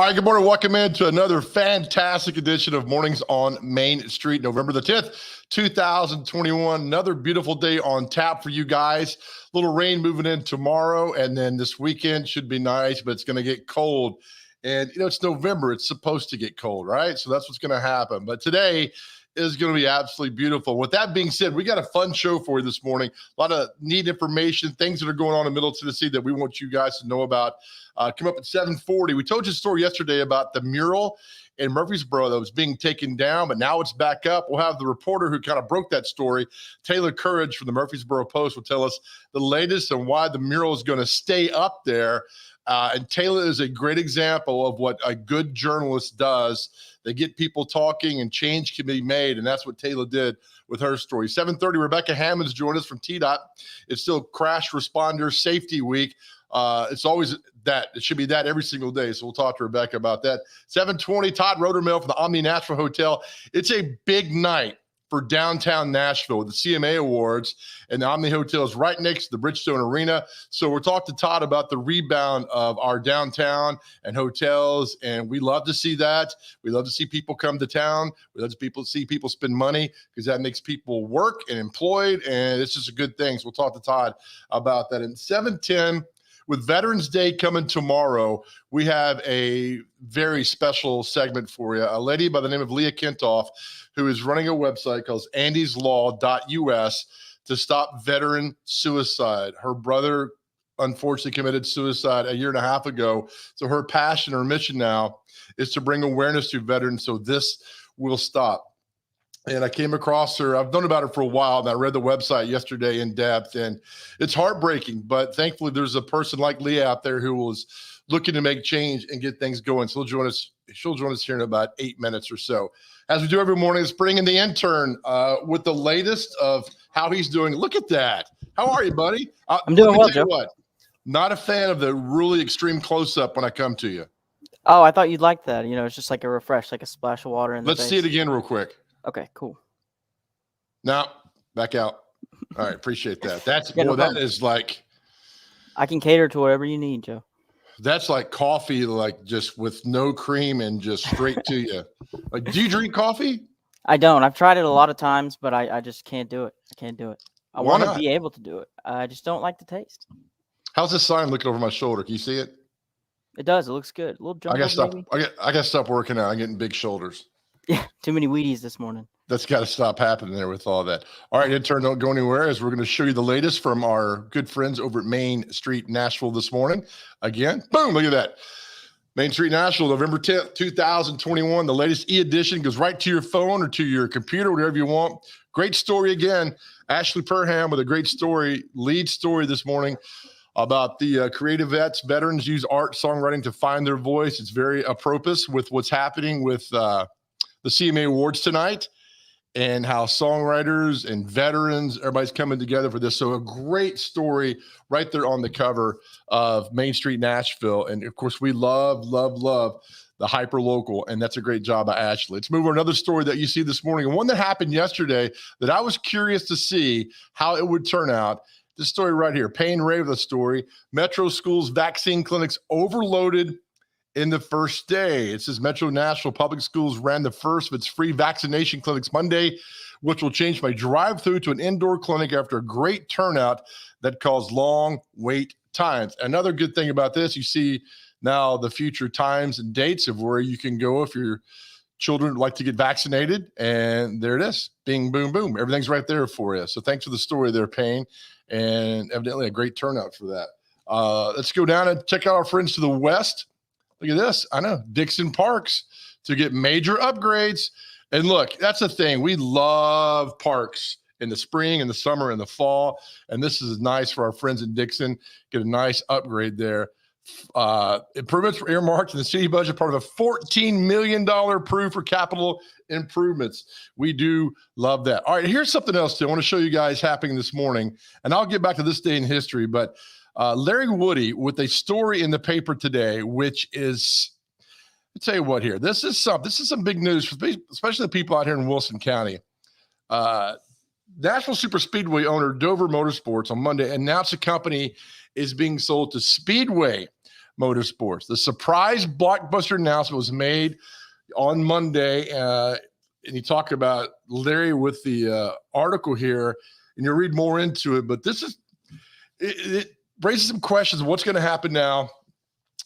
All right, good morning. Welcome into another fantastic edition of Mornings on Main Street, November the 10th, 2021. Another beautiful day on tap for you guys. A little rain moving in tomorrow, and then this weekend should be nice, but it's going to get cold. And, it's November. It's supposed to get cold, right? So that's what's going to happen. But today is going to be absolutely beautiful. With that being said, we got a fun show for you this morning. A lot of neat information, things that are going on in Middle Tennessee that we want you guys to know about. Come up at 7:40. We told you a story yesterday about the mural in Murfreesboro that was being taken down, but now it's back up. We'll have the reporter who kind of broke that story, Taylor Courage from the Murfreesboro Post, will tell us the latest and why the mural is going to stay up there. And Taylor is a great example of what a good journalist does. They get people talking and change can be made, and that's what Taylor did with her story. 7:30, Rebecca Hammond's joined us from TDOT. It's still Crash Responder Safety Week. It's always that. It should be that every single day, so we'll talk to Rebecca about that. 7:20, Todd Rodermill from the Omni Nashville Hotel. It's a big night for downtown Nashville with the CMA Awards, and the Omni Hotel is right next to the Bridgestone Arena. So we're talking to Todd about the rebound of our downtown and hotels, and we love to see that. We love to see people come to town. We love to see people spend money because that makes people work and employed, and it's just a good thing. So we'll talk to Todd about that. In 7:10, with Veterans Day coming tomorrow, we have a very special segment for you. A lady by the name of Leah Kentoff, who is running a website called andyslaw.us to stop veteran suicide. Her brother unfortunately committed suicide a year and a half ago. So her passion, her mission now is to bring awareness to veterans so this will stop. And I came across her. I've known about her for a while, and I read the website yesterday in depth, and it's heartbreaking. But thankfully, there's a person like Leah out there who was looking to make change and get things going. So she'll join us here in about 8 minutes or so. As we do every morning, let's bring in the intern with the latest of how he's doing. Look at that. How are you, buddy? I'm doing well, Joe. What? Not a fan of the really extreme close-up when I come to you. Oh, I thought you'd like that. It's just like a refresh, like a splash of water in the face. Let's see it again real quick. Okay, cool. Now, back out. All right, appreciate that. That is like... I can cater to whatever you need, Joe. That's like coffee, like just with no cream and just straight to you. Like, do you drink coffee? I don't. I've tried it a lot of times, but I just can't do it. I can't do it. I want to be able to do it. I just don't like the taste. How's this sign looking over my shoulder? Can you see it? It does. It looks good. A little jungle, I got to stop working out. I'm getting big shoulders. Yeah, too many Wheaties this morning. That's got to stop happening there with all that. All right, intern, don't go anywhere as we're going to show you the latest from our good friends over at Main Street Nashville this morning. Again, boom, look at that. Main Street Nashville, November 10th, 2021. The latest e-edition goes right to your phone or to your computer, whatever you want. Great story again. Ashley Perham with a great story, lead story this morning about the creative veterans use art, songwriting to find their voice. It's very apropos with what's happening with the CMA Awards tonight and how songwriters and veterans, everybody's coming together for this. So a great story right there on the cover of Main Street Nashville. And of course, we love the hyper local, and that's a great job by Ashley. Let's move on to another story that you see this morning, and one that happened yesterday that I was curious to see how it would turn out. This story right here, Payne Rave, the story, Metro Schools vaccine clinics overloaded in the first day. It says Metro Nashville Public Schools ran the first of its free vaccination clinics Monday, which will change my drive-through to an indoor clinic after a great turnout that caused long wait times. Another good thing about this, you see now the future times and dates of where you can go if your children would like to get vaccinated, and there it is. Bing, boom, boom. Everything's right there for you. So thanks for the story there, Payne, and evidently a great turnout for that. Let's go down and check out our friends to the west. Look at this. I know. Dixon Parks to get major upgrades. And look, that's the thing. We love parks in the spring, in the summer, in the fall. And this is nice for our friends in Dixon. Get a nice upgrade there. Improvements were earmarked in the city budget, part of a $14 million approved for capital improvements. We do love that. All right, here's something else too. I want to show you guys happening this morning. And I'll get back to this day in history, but Larry Woody with a story in the paper today, which is, I'll tell you what here. This is some big news, especially the people out here in Wilson County. Nashville Super Speedway owner Dover Motorsports on Monday announced the company is being sold to Speedway. Motorsports. The surprise blockbuster announcement was made on Monday. And you talk about Larry with the article here, and you'll read more into it. But it raises some questions of what's going to happen now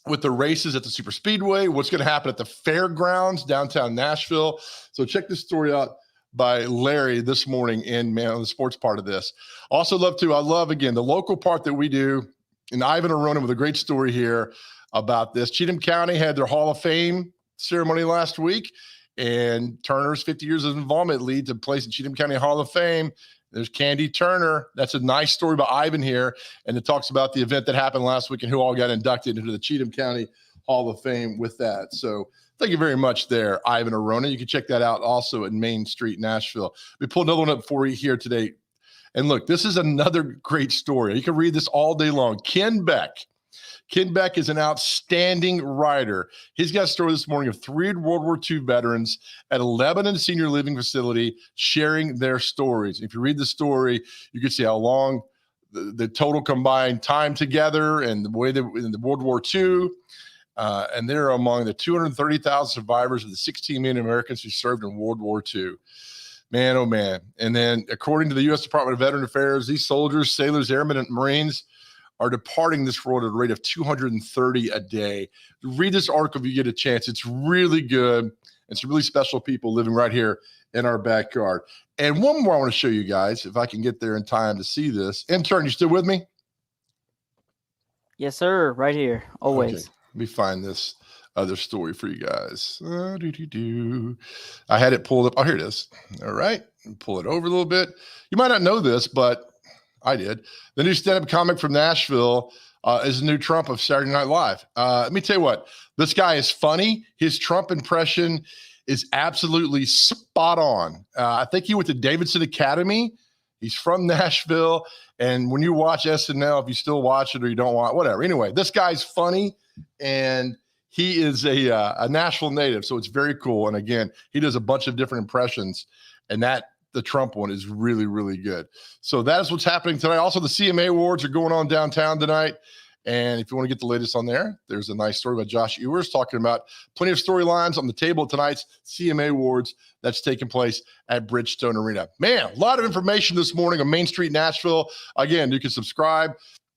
with the races at the Super Speedway, what's going to happen at the fairgrounds downtown Nashville. So check this story out by Larry this morning in Man on the Sports part of this. I love, again, the local part that we do, and Ivan Aronin with a great story here about this. Cheatham County had their Hall of Fame ceremony last week, and Turner's 50 years of involvement leads to place in Cheatham County Hall of Fame. There's Candy Turner. That's a nice story by Ivan here. And it talks about the event that happened last week and who all got inducted into the Cheatham County Hall of Fame with that. So thank you very much there, Ivan Arona. You can check that out also at Main Street, Nashville. We pulled another one up for you here today. And look, this is another great story. You can read this all day long. Ken Beck. Ken Beck is an outstanding writer. He's got a story this morning of 3 World War II veterans at a Lebanon senior living facility sharing their stories. If you read the story, you can see how long the total combined time together and the way that in the World War II, and they're among the 230,000 survivors of the 16 million Americans who served in World War II. Man, oh man. And then according to the U.S. Department of Veteran Affairs, these soldiers, sailors, airmen, and Marines are departing this world at a rate of 230 a day. Read this article if you get a chance. It's really good. And some really special people living right here in our backyard. And one more I want to show you guys, if I can get there in time to see this. Intern, you still with me? Yes, sir. Right here. Always. Okay. Let me find this other story for you guys. I had it pulled up. Oh, here it is. All right. Pull it over a little bit. You might not know this, but I did. The new stand-up comic from Nashville is the new Trump of Saturday Night Live. Let me tell you what. This guy is funny. His Trump impression is absolutely spot on. I think he went to Davidson Academy. He's from Nashville. And when you watch SNL, if you still watch it or you don't watch, whatever. Anyway, this guy's funny, and he is a Nashville native, so it's very cool. And again, he does a bunch of different impressions, and the Trump one is really, really good. So that is what's happening tonight. Also, the CMA Awards are going on downtown tonight. And if you want to get the latest on there, there's a nice story by Josh Ewers talking about plenty of storylines on the table of tonight's CMA Awards that's taking place at Bridgestone Arena. Man, a lot of information this morning on Main Street, Nashville. Again, you can subscribe.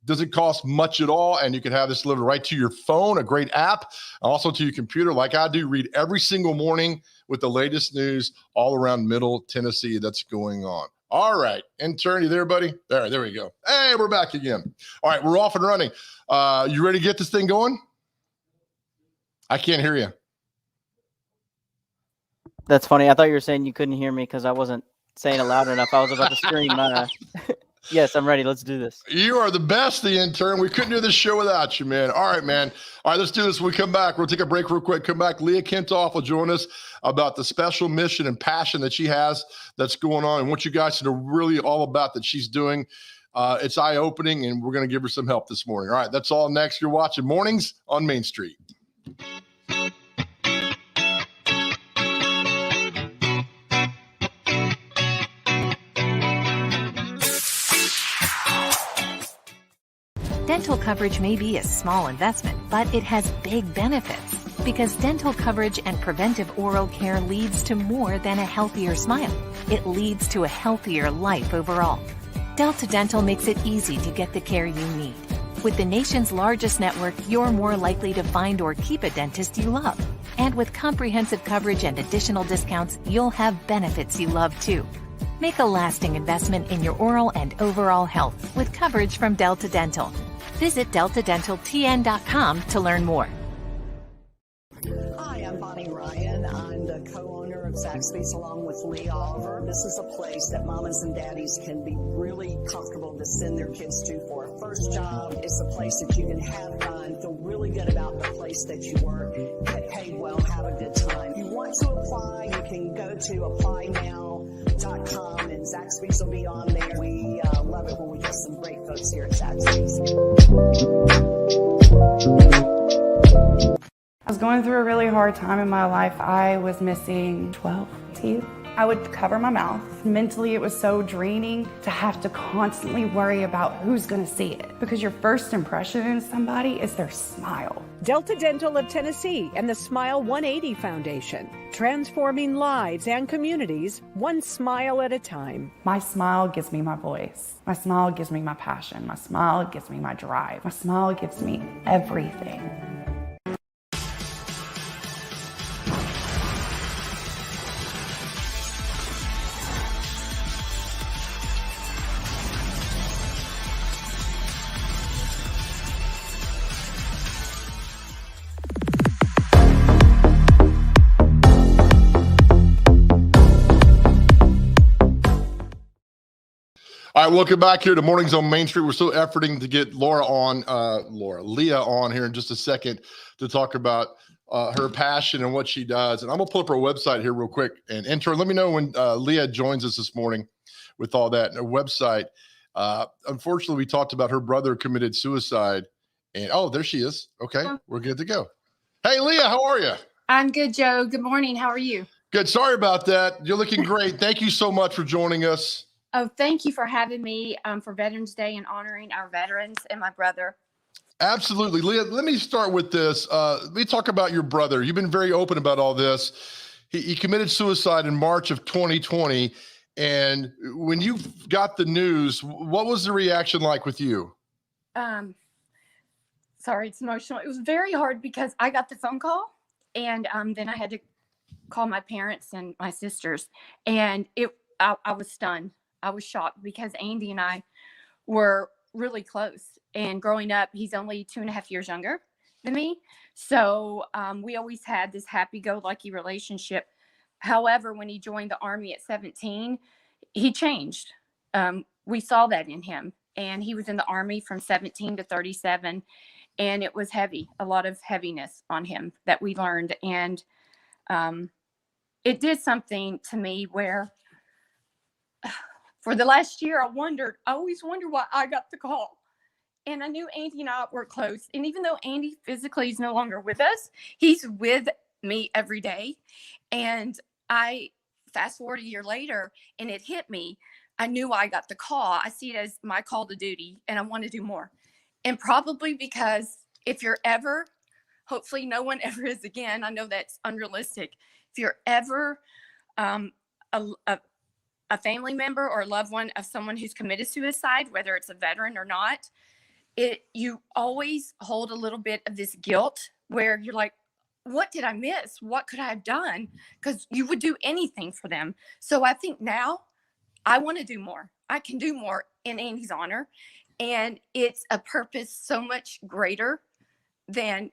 Doesn't cost much at all, and you can have this delivered right to your phone, a great app, also to your computer like I do. Read every single morning with the latest news all around Middle Tennessee that's going on. All right, intern, you there, buddy? There we go. Hey, we're back again. All right, we're off and running. You ready to get this thing going? I can't hear you. That's funny. I thought you were saying you couldn't hear me because I wasn't saying it loud enough. I was about to scream. Yes, I'm ready. Let's do this. You are the best, the intern. We couldn't do this show without you, man. All right, man. All right, let's do this. When we come back, we'll take a break real quick. Come back. Leah Kentoff will join us about the special mission and passion that she has that's going on and want you guys to know really all about that she's doing. It's eye-opening, and we're going to give her some help this morning. All right, that's all next. You're watching Mornings on Main Street. Dental coverage may be a small investment, but it has big benefits because dental coverage and preventive oral care leads to more than a healthier smile. It leads to a healthier life overall. Delta Dental makes it easy to get the care you need. With the nation's largest network, you're more likely to find or keep a dentist you love. And with comprehensive coverage and additional discounts, you'll have benefits you love too. Make a lasting investment in your oral and overall health with coverage from Delta Dental. Visit deltadentaltn.com to learn more. Hi, I'm Bonnie Ryan. I'm the co-owner of Zaxby's along with Lee Oliver. This is a place that mamas and daddies can be really comfortable to send their kids to for a first job. It's a place that you can have fun, feel really good about the place that you work, get paid well, have a good time. If you want to apply, you can go to applynow.com and Zaxby's will be on there. We love it when we get some great folks here at Zaxby's. I was going through a really hard time in my life. I was missing 12 teeth. I would cover my mouth. Mentally, it was so draining to have to constantly worry about who's going to see it, because your first impression in somebody is their smile. Delta Dental of Tennessee and the Smile 180 Foundation, transforming lives and communities one smile at a time. My smile gives me my voice. My smile gives me my passion. My smile gives me my drive. My smile gives me everything. All right, welcome back here to Mornings on Main Street. We're still efforting to get Leah on here in just a second to talk about her passion and what she does. And I'm gonna pull up her website here real quick. And intern, let me know when Leah joins us this morning with all that. And her website, unfortunately, we talked about her brother committed suicide. And oh, there she is. Okay, we're good to go. Hey, Leah, how are you? I'm good, Joe. Good morning. How are you? Good. Sorry about that. You're looking great. Thank you so much for joining us. Oh, thank you for having me for Veterans Day and honoring our veterans and my brother. Absolutely. Leah, let me start with this. Let me talk about your brother. You've been very open about all this. He committed suicide in March of 2020. And when you got the news, what was the reaction like with you? Sorry, it's emotional. It was very hard because I got the phone call and then I had to call my parents and my sisters. And I was stunned. I was shocked because Andy and I were really close. And growing up, he's only 2.5 years younger than me. So we always had this happy-go-lucky relationship. However, when he joined the Army at 17, he changed. We saw that in him. And he was in the Army from 17 to 37. And it was heavy, a lot of heaviness on him that we learned. And it did something to me where for the last year, I always wondered why I got the call. And I knew Andy and I were close. And even though Andy physically is no longer with us, he's with me every day. And I fast forward a year later and it hit me. I knew I got the call. I see it as my call to duty and I want to do more. And probably because if you're ever, hopefully no one ever is again, I know that's unrealistic. If you're ever a family member or a loved one of someone who's committed suicide, whether it's a veteran or not, you always hold a little bit of this guilt where you're like, what did I miss? What could I have done? Because you would do anything for them. So I think now I want to do more. I can do more in Andy's honor. And it's a purpose so much greater than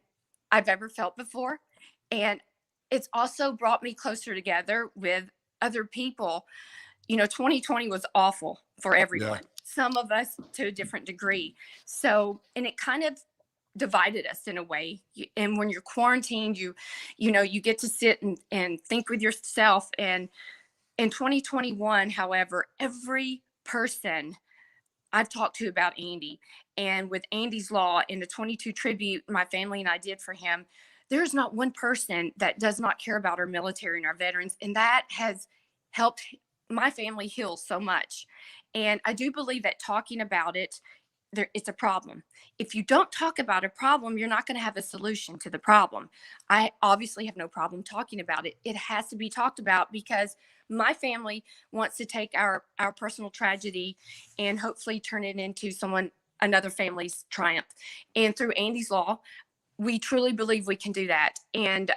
I've ever felt before. And it's also brought me closer together with other people. 2020 was awful for everyone. Yeah. Some of us to a different degree. So, and it kind of divided us in a way. And when you're quarantined, you get to sit and think with yourself. And in 2021, however, every person I've talked to about Andy and with Andy's Law and the 22 tribute my family and I did for him, there's not one person that does not care about our military and our veterans. And that has helped my family heal so much. And I do believe that talking about it, it's a problem. If you don't talk about a problem, you're not going to have a solution to the problem. I obviously have no problem talking about it. It has to be talked about because my family wants to take our personal tragedy and hopefully turn it into another family's triumph. And through Andy's Law, we truly believe we can do that. And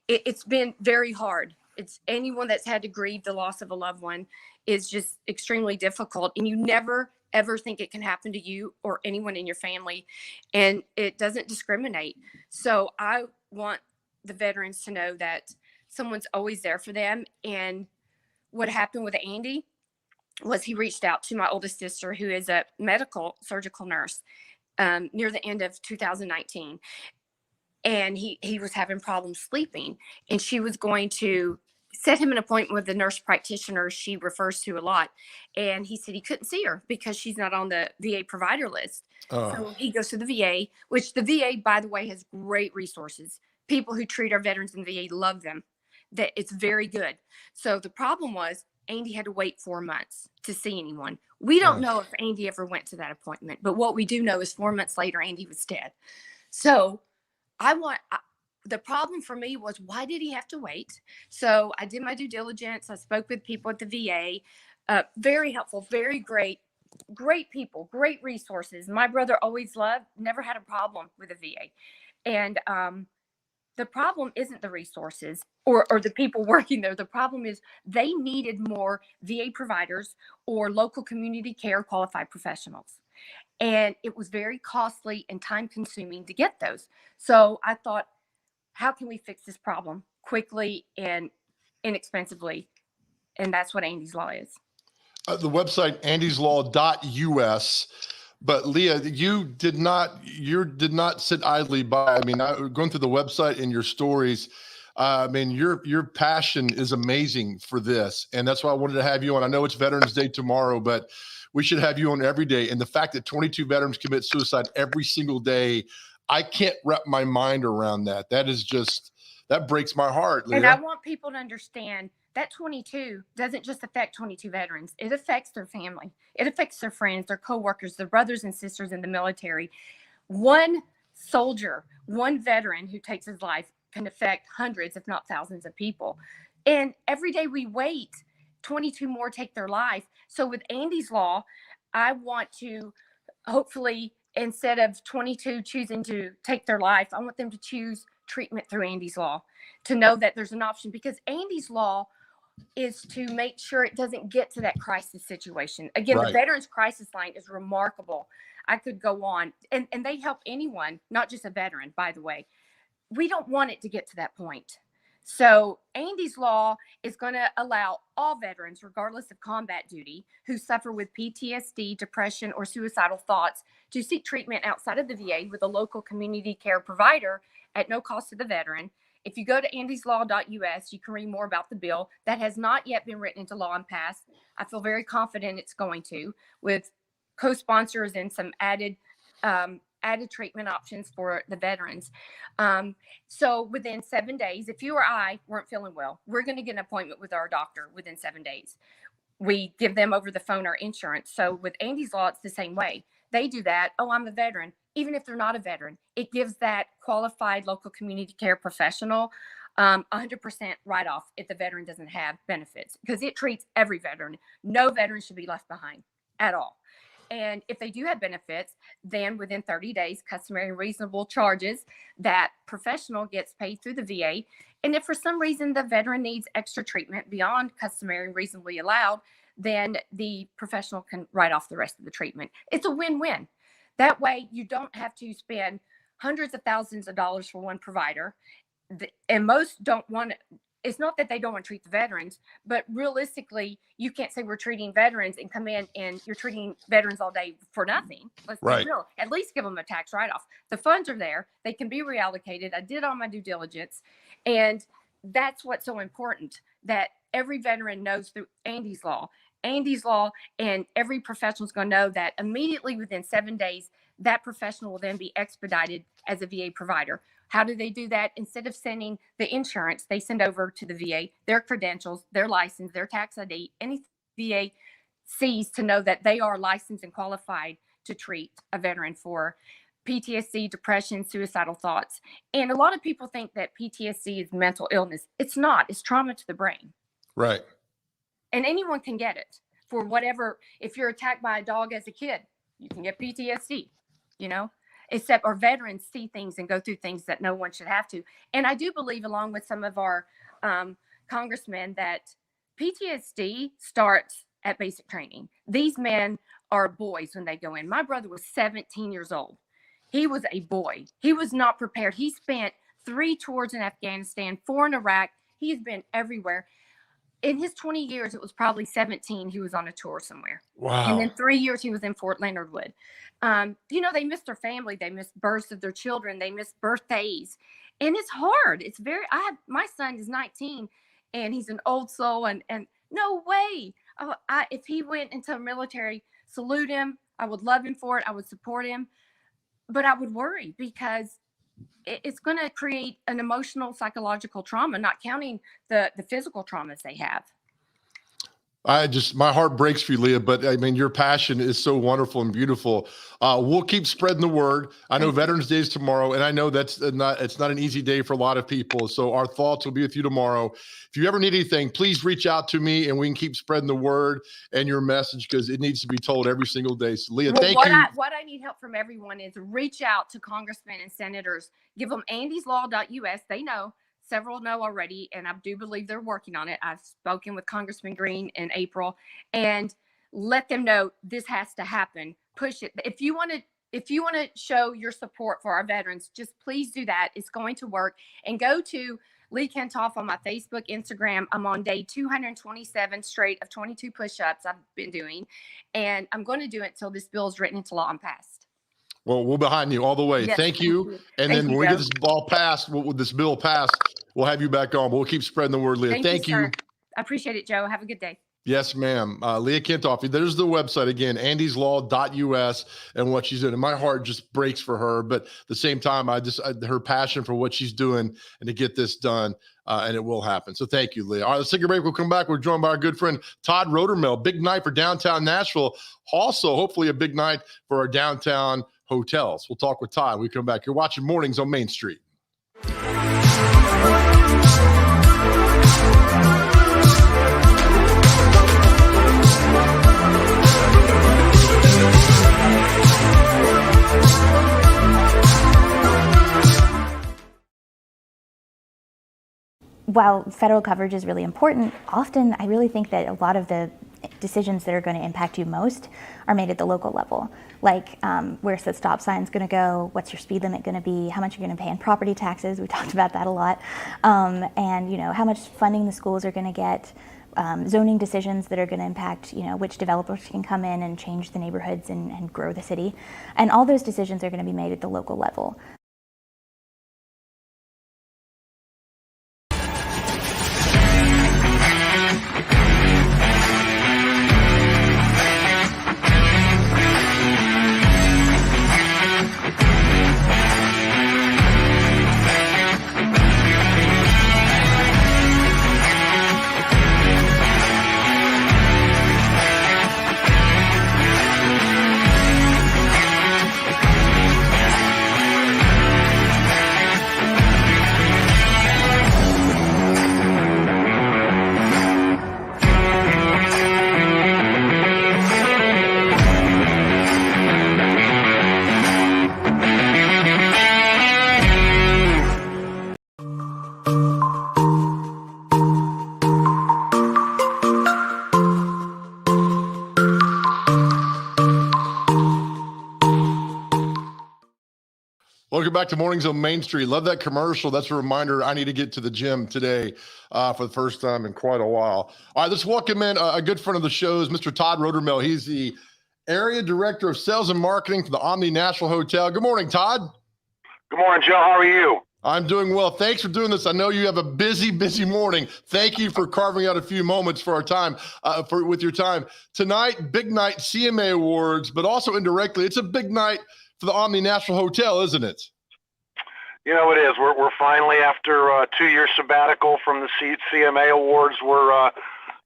it's been very hard. It's anyone that's had to grieve the loss of a loved one is just extremely difficult. And you never, ever think it can happen to you or anyone in your family. And it doesn't discriminate. So I want the veterans to know that someone's always there for them. And what happened with Andy was he reached out to my oldest sister, who is a medical surgical nurse, near the end of 2019. And he was having problems sleeping. And she was going to set him an appointment with the nurse practitioner she refers to a lot. And he said he couldn't see her because she's not on the VA provider list. So he goes to the VA, which the VA, by the way, has great resources. People who treat our veterans in the VA love them. that it's very good. So the problem was Andy had to wait 4 months to see anyone. We don't know if Andy ever went to that appointment, but what we do know is 4 months later, Andy was dead. So the problem for me was, why did he have to wait? So I did my due diligence. I spoke with people at the VA, very helpful, very great people, great resources. My brother always loved, never had a problem with the VA. And the problem isn't the resources or the people working there. The problem is they needed more VA providers or local community care qualified professionals. And it was very costly and time consuming to get those. So I thought, how can we fix this problem quickly and inexpensively? And that's what Andy's Law is. The website, andyslaw.us. But Leah, you did not sit idly by. I mean, going through the website and your stories, I mean, your passion is amazing for this. And that's why I wanted to have you on. I know it's Veterans Day tomorrow, but we should have you on every day. And the fact that 22 veterans commit suicide every single day, I can't wrap my mind around that. That breaks my heart, Leah. And I want people to understand that 22 doesn't just affect 22 veterans. It affects their family. It affects their friends, their coworkers, their brothers and sisters in the military. One soldier, one veteran who takes his life can affect hundreds, if not thousands of people. And every day we wait, 22 more take their life. So with Andy's Law, I want to hopefully, instead of 22 choosing to take their life, I want them to choose treatment through Andy's Law, to know that there's an option, because Andy's Law is to make sure it doesn't get to that crisis situation. Again, Right. The Veterans Crisis Line is remarkable. I could go on, and they help anyone, not just a veteran, by the way. We don't want it to get to that point. So Andy's Law is going to allow all veterans, regardless of combat duty, who suffer with PTSD, depression, or suicidal thoughts, to seek treatment outside of the VA with a local community care provider at no cost to the veteran. If you go to andyslaw.us, you can read more about the bill that has not yet been written into law and passed. I feel very confident it's going to, with co-sponsors and some added treatment options for the veterans. So within 7 days, if you or I weren't feeling well, we're going to get an appointment with our doctor within 7 days. We give them over the phone our insurance. So with Andy's Law, it's the same way. They do that. Oh, I'm a veteran. Even if they're not a veteran, it gives that qualified local community care professional 100% write-off if the veteran doesn't have benefits, because it treats every veteran. No veteran should be left behind at all. And if they do have benefits, then within 30 days, customary and reasonable charges, that professional gets paid through the VA. And if for some reason the veteran needs extra treatment beyond customary and reasonably allowed, then the professional can write off the rest of the treatment. It's a win-win. That way, you don't have to spend hundreds of thousands of dollars for one provider. And most don't want to. It's not that they don't want to treat the veterans, but realistically, you can't say we're treating veterans and come in and you're treating veterans all day for nothing. Let's be real. At least give them a tax write-off. The funds are there. They can be reallocated. I did all my due diligence. And that's what's so important, that every veteran knows through Andy's Law, and every professional is going to know that immediately within 7 days, that professional will then be expedited as a VA provider. How do they do that? Instead of sending the insurance, they send over to the VA their credentials, their license, their tax ID, any VA sees to know that they are licensed and qualified to treat a veteran for PTSD, depression, suicidal thoughts. And a lot of people think that PTSD is mental illness. It's not. It's trauma to the brain. Right. And anyone can get it for whatever. If you're attacked by a dog as a kid, you can get PTSD, except our veterans see things and go through things that no one should have to. And I do believe, along with some of our congressmen, that PTSD starts at basic training. These men are boys when they go in. My brother was 17 years old. He was a boy. He was not prepared. He spent 3 tours in Afghanistan, 4 in Iraq. He's been everywhere. In his 20 years, it was probably 17 he was on a tour somewhere. Wow. And then 3 years he was in Fort Leonard Wood. They miss their family. They miss births of their children. They miss birthdays. And it's hard. My son is 19 and he's an old soul, and no way. If he went into the military, salute him. I would love him for it. I would support him. But I would worry, because it's going to create an emotional, psychological trauma, not counting the physical traumas they have. My heart breaks for you, Leah, but I mean, your passion is so wonderful and beautiful. We'll keep spreading the word. I know Veterans Day is tomorrow, and I know it's not an easy day for a lot of people. So our thoughts will be with you tomorrow. If you ever need anything, please reach out to me and we can keep spreading the word and your message, because it needs to be told every single day. So Leah, thank you. What I need help from everyone is reach out to congressmen and senators. Give them andyslaw.us. They know. Several know already, and I do believe they're working on it. I've spoken with Congressman Green in April, and let them know this has to happen. Push it. If you want to show your support for our veterans, just please do that. It's going to work. And go to Lee Kentoff on my Facebook, Instagram. I'm on day 227 straight of 22 push-ups I've been doing, and I'm going to do it until this bill is written into law and passed. Well, we're behind you all the way. Yes, Thank you. And then when we get this bill passed, we'll have you back on. But we'll keep spreading the word, Leah. Thank you. Sir. I appreciate it, Joe. Have a good day. Yes, ma'am. Leah Kentoff. There's the website again, andyslaw.us, and what she's doing. And my heart just breaks for her. But at the same time, her passion for what she's doing and to get this done, and it will happen. So thank you, Leah. All right, let's take a break. We'll come back. We're joined by our good friend Todd Rodermel. Big night for downtown Nashville. Also, hopefully a big night for our downtown hotels. We'll talk with Todd when we come back. You're watching Mornings on Main Street. While federal coverage is really important, often I really think that a lot of the decisions that are going to impact you most are made at the local level. Like where's the stop signs going to go? What's your speed limit going to be? How much you're going to pay in property taxes? We talked about that a lot. And how much funding the schools are going to get. Zoning decisions that are going to impact, which developers can come in and change the neighborhoods and grow the city. And all those decisions are going to be made at the local level. Welcome back to Mornings on Main Street. Love that commercial. That's a reminder I need to get to the gym today for the first time in quite a while. All right, let's welcome in a good friend of the show, Mr. Todd Rodermel. He's the Area Director of Sales and Marketing for the Omni Nashville Hotel. Good morning, Todd. Good morning, Joe. How are you? I'm doing well. Thanks for doing this. I know you have a busy morning. Thank you for carving out a few moments for our time, with your time. Tonight, big night, CMA Awards, but also indirectly, it's a big night for the Omni Nashville Hotel, isn't it? It is. We're finally, after a 2-year sabbatical from the CMA Awards, we're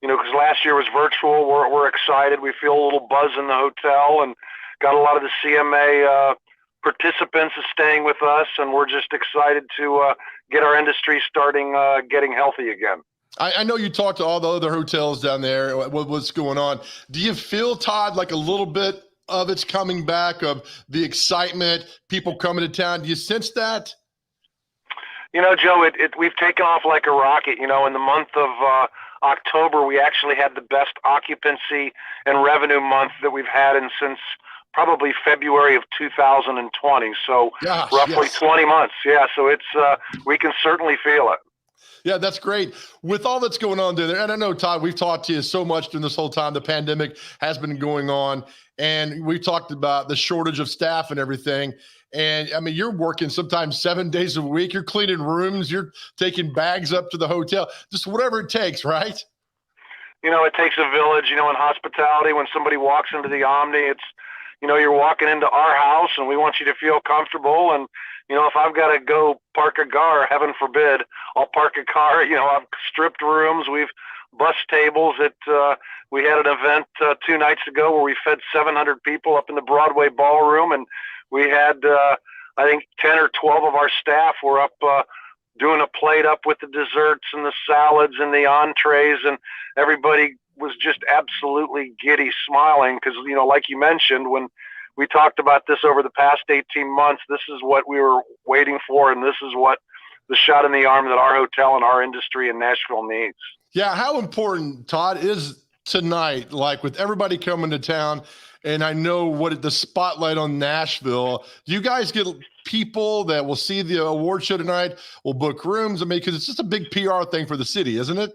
because last year was virtual. We're excited. We feel a little buzz in the hotel, and got a lot of the CMA participants is staying with us, and we're just excited to get our industry starting getting healthy again. I know you talked to all the other hotels down there. What's going on? Do you feel, Todd, like a little bit of it's coming back, of the excitement, people coming to town? Do you sense that? Joe, we've taken off like a rocket. In the month of October, we actually had the best occupancy and revenue month that we've had since probably February of 2020. So roughly 20 months. Yeah. So it's we can certainly feel it. Yeah, that's great. With all that's going on there, and I know, Todd, we've talked to you so much during this whole time. The pandemic has been going on, and we talked about the shortage of staff and everything. And I mean, you're working sometimes 7 days a week. You're cleaning rooms. You're taking bags up to the hotel. Just whatever it takes, right? It takes a village. In hospitality, when somebody walks into the Omni, it's you're walking into our house and we want you to feel comfortable. And, if I've got to go park a car, heaven forbid, I'll park a car. I've stripped rooms. We've bus tables we had an event 2 nights ago where we fed 700 people up in the Broadway ballroom. And we had, I think 10 or 12 of our staff were up, doing a plate up with the desserts and the salads and the entrees, and everybody was just absolutely giddy smiling because, like you mentioned, when we talked about this over the past 18 months, this is what we were waiting for, and this is what the shot in the arm that our hotel and our industry in Nashville needs. Yeah, how important, Todd, is tonight, like with everybody coming to town, and I know what the spotlight on Nashville, do you guys get people that will see the award show tonight, will book rooms? I mean, because it's just a big PR thing for the city, isn't it?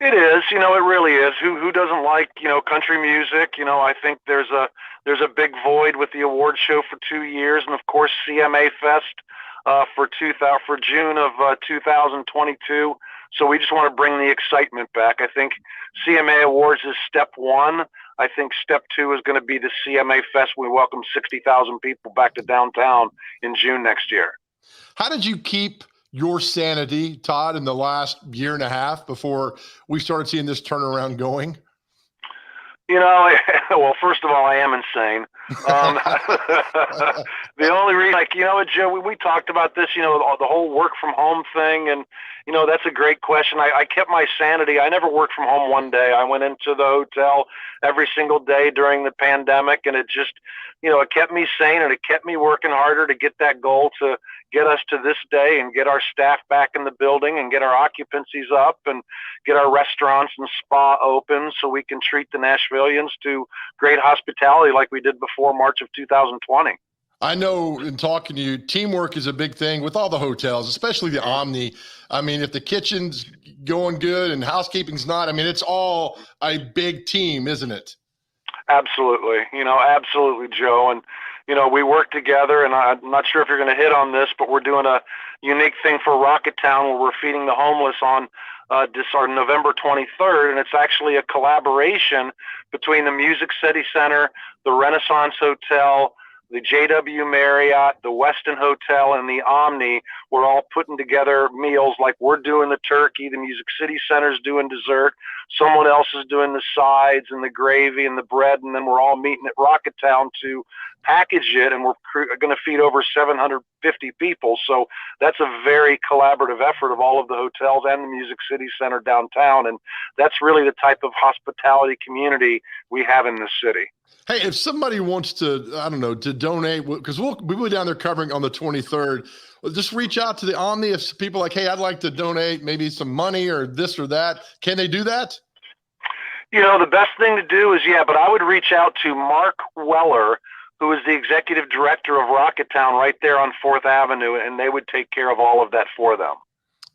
It is, it really is. Who doesn't like, country music? I think there's a big void with the award show for 2 years, and of course CMA Fest for June of 2022. So we just want to bring the excitement back. I think CMA Awards is step one. I think step two is going to be the CMA Fest. We welcome 60,000 people back to downtown in June next year. How did you keep your sanity, Todd, in the last year and a half before we started seeing this turnaround going? Well, first of all, I am insane. The only reason, Joe, we talked about this, the whole work from home thing. And, that's a great question. I kept my sanity. I never worked from home one day. I went into the hotel every single day during the pandemic, and it just, it kept me sane, and it kept me working harder to get that goal to get us to this day and get our staff back in the building and get our occupancies up and get our restaurants and spa open so we can treat the Nashvillians to great hospitality like we did before March of 2020. I know in talking to you, teamwork is a big thing with all the hotels, especially the Omni. I mean, if the kitchen's going good and housekeeping's not, I mean, it's all a big team, isn't it? Absolutely. Absolutely, Joe. And, we work together, and I'm not sure if you're going to hit on this, but we're doing a unique thing for Rocketown where we're feeding the homeless on November 23rd, and it's actually a collaboration between the Music City Center, the Renaissance Hotel, the JW Marriott, the Westin Hotel, and the Omni. We're all putting together meals like we're doing the turkey, the Music City Center's doing dessert, someone else is doing the sides and the gravy and the bread, and then we're all meeting at Rocketown to package it, and we're going to feed over 750 people. So that's a very collaborative effort of all of the hotels and the Music City Center downtown, and that's really the type of hospitality community we have in this city. Hey, if somebody wants to, I don't know, to donate, because we'll be down there covering on the 23rd, just reach out to the Omni. If people are like, hey, I'd like to donate maybe some money or this or that, can they do that? The best thing to do is, but I would reach out to Mark Weller, who is the executive director of Rocketown right there on 4th Avenue, and they would take care of all of that for them.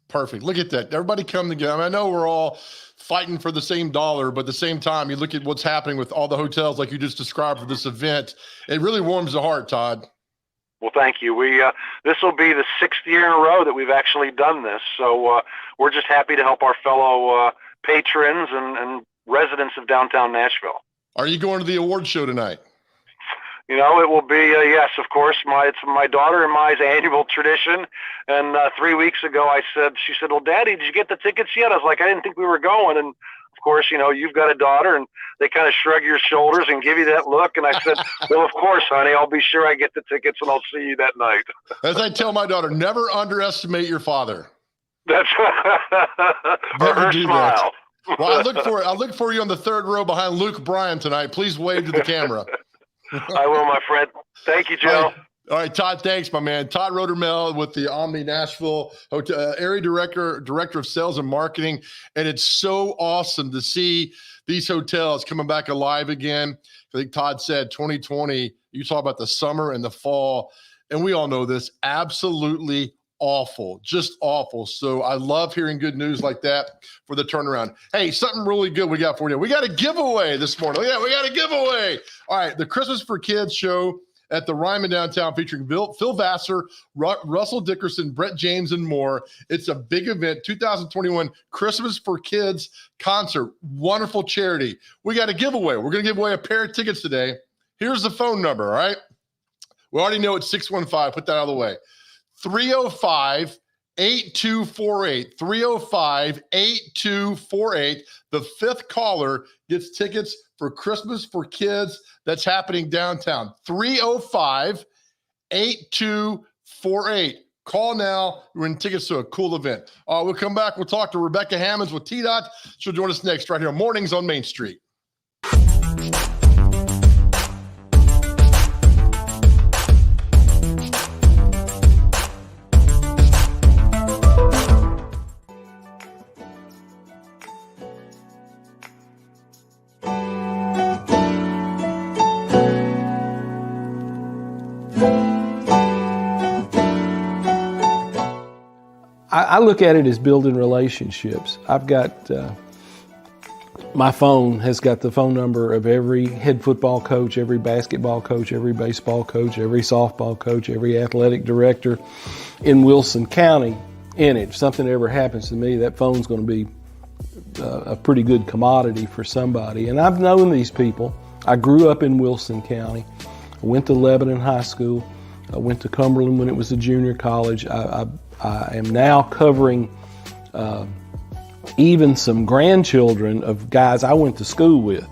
Perfect. Look at that. Everybody come together. I mean, I know we're all fighting for the same dollar, but at the same time, you look at what's happening with all the hotels like you just described for this event. It really warms the heart, Todd. Well, thank you. This will be the 6th year in a row that we've actually done this. So we're just happy to help our fellow patrons and residents of downtown Nashville. Are you going to the award show tonight? It will be, yes, of course. It's my daughter and my annual tradition. And 3 weeks ago, she said, well, Daddy, did you get the tickets yet? I was like, I didn't think we were going. And of course, you've got a daughter, and they kind of shrug your shoulders and give you that look. And I said, well, of course, honey, I'll be sure I get the tickets and I'll see you that night. As I tell my daughter, never underestimate your father. That's or her smile. That. Well, I look for you on the 3rd row behind Luke Bryan tonight. Please wave to the camera. I will, my friend. Thank you, Joe. All right, Todd, thanks, my man. Todd Rodermel with the Omni Nashville Hotel, area director of sales and marketing. And it's so awesome to see these hotels coming back alive again. I think Todd said 2020, you talk about the summer and the fall, and we all know this, absolutely awful, just awful. So I love hearing good news like that for the turnaround. Hey, something really good we got for you. We got a giveaway this morning. Yeah, we got a giveaway. All right, the Christmas for Kids show at the Ryman downtown featuring Phil Vassar, Russell Dickerson, Brett James, and more. It's a big event, 2021 Christmas for Kids concert. Wonderful charity. We got a giveaway. We're going to give away a pair of tickets today. Here's the phone number, all right? We already know it's 615. Put that out of the way. 305-8248. 305-8248. The fifth caller gets tickets for Christmas for Kids that's happening downtown. 305-8248. Call now. We're winning tickets to a cool event. We'll come back. We'll talk to Rebecca Hammonds with T-Dot. She'll join us next right here on Mornings on Main Street. I look at it as building relationships. I've got, my phone has got the phone number of every head football coach, every basketball coach, every baseball coach, every softball coach, every athletic director in Wilson County in it. If something ever happens to me, that phone's going to be a pretty good commodity for somebody. And I've known these people. I grew up in Wilson County. I went to Lebanon High School. I went to Cumberland when it was a junior college. I am now covering even some grandchildren of guys I went to school with.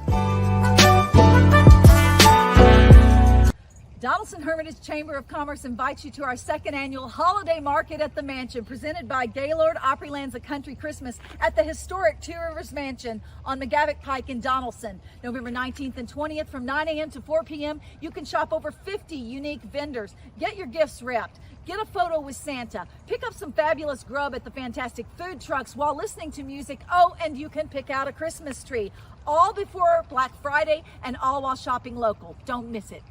Donaldson Hermitage Chamber of Commerce invites you to our second annual holiday market at the Mansion, presented by Gaylord Opryland's A Country Christmas at the historic Two Rivers Mansion on McGavick Pike in Donaldson. November 19th and 20th from 9 a.m. to 4 p.m. You can shop over 50 unique vendors. Get your gifts wrapped. Get a photo with Santa. Pick up some fabulous grub at the fantastic food trucks while listening to music. Oh, and you can pick out a Christmas tree. All before Black Friday and all while shopping local. Don't miss it.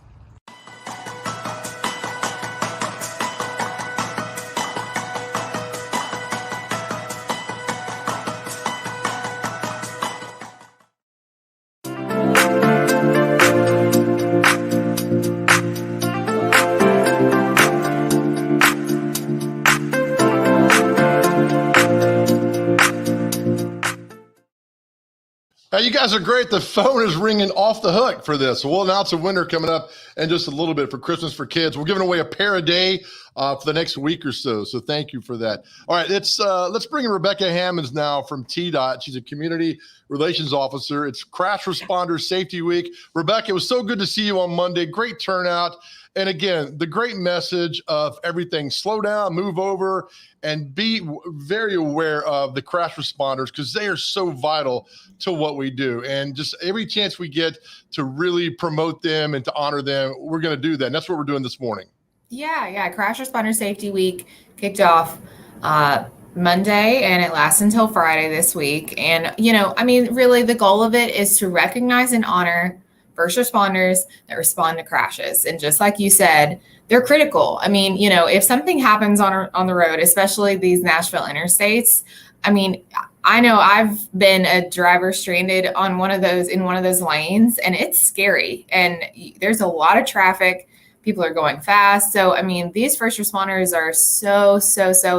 Now, you guys are great. The phone is ringing off the hook for this. So we'll announce a winner coming up in just a little bit for Christmas for Kids. We're giving away a pair a day for the next week or so. So thank you for that. All right, let's bring in Rebecca Hammonds now from T-Dot. She's a community relations officer. It's Crash Responder Safety Week. Rebecca, it was so good to see you on Monday. Great turnout. And again, the great message of everything, slow down, move over, and be very aware of the crash responders because they are so vital to what we do. And just every chance we get to really promote them and to honor them, we're going to do that. And that's what we're doing this morning. Yeah. Crash Responder Safety Week kicked off Monday and it lasts until Friday this week. And, really the goal of it is to recognize and honor first responders that respond to crashes. And just like you said, they're critical. If something happens on the road, especially these Nashville interstates, I know I've been a driver stranded in one of those lanes, and it's scary. And there's a lot of traffic. People are going fast. So, these first responders are so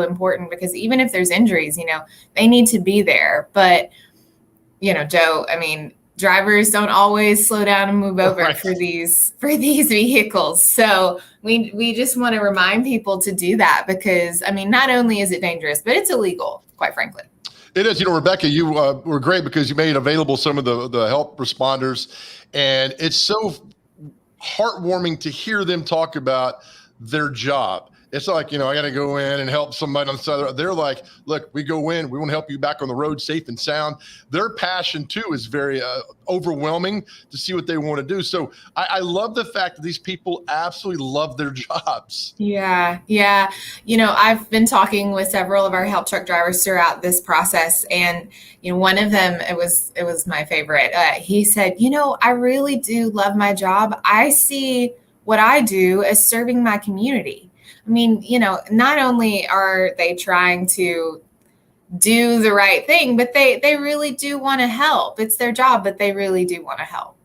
important because even if there's injuries, they need to be there. But, Joe, drivers don't always slow down and move over for these vehicles. So we just want to remind people to do that because, not only is it dangerous, but it's illegal, quite frankly. It is. Rebecca, you were great because you made available some of the help responders. And it's so heartwarming to hear them talk about their job. It's not like, I got to go in and help somebody on the side of the road. They're like, look, we go in, we want to help you back on the road safe and sound. Their passion, too, is very overwhelming to see what they want to do. So I love the fact that these people absolutely love their jobs. Yeah. I've been talking with several of our help truck drivers throughout this process. And, one of them, it was my favorite. He said, I really do love my job. I see what I do as serving my community. Not only are they trying to do the right thing, but they really do want to help. It's their job, but they really do want to help.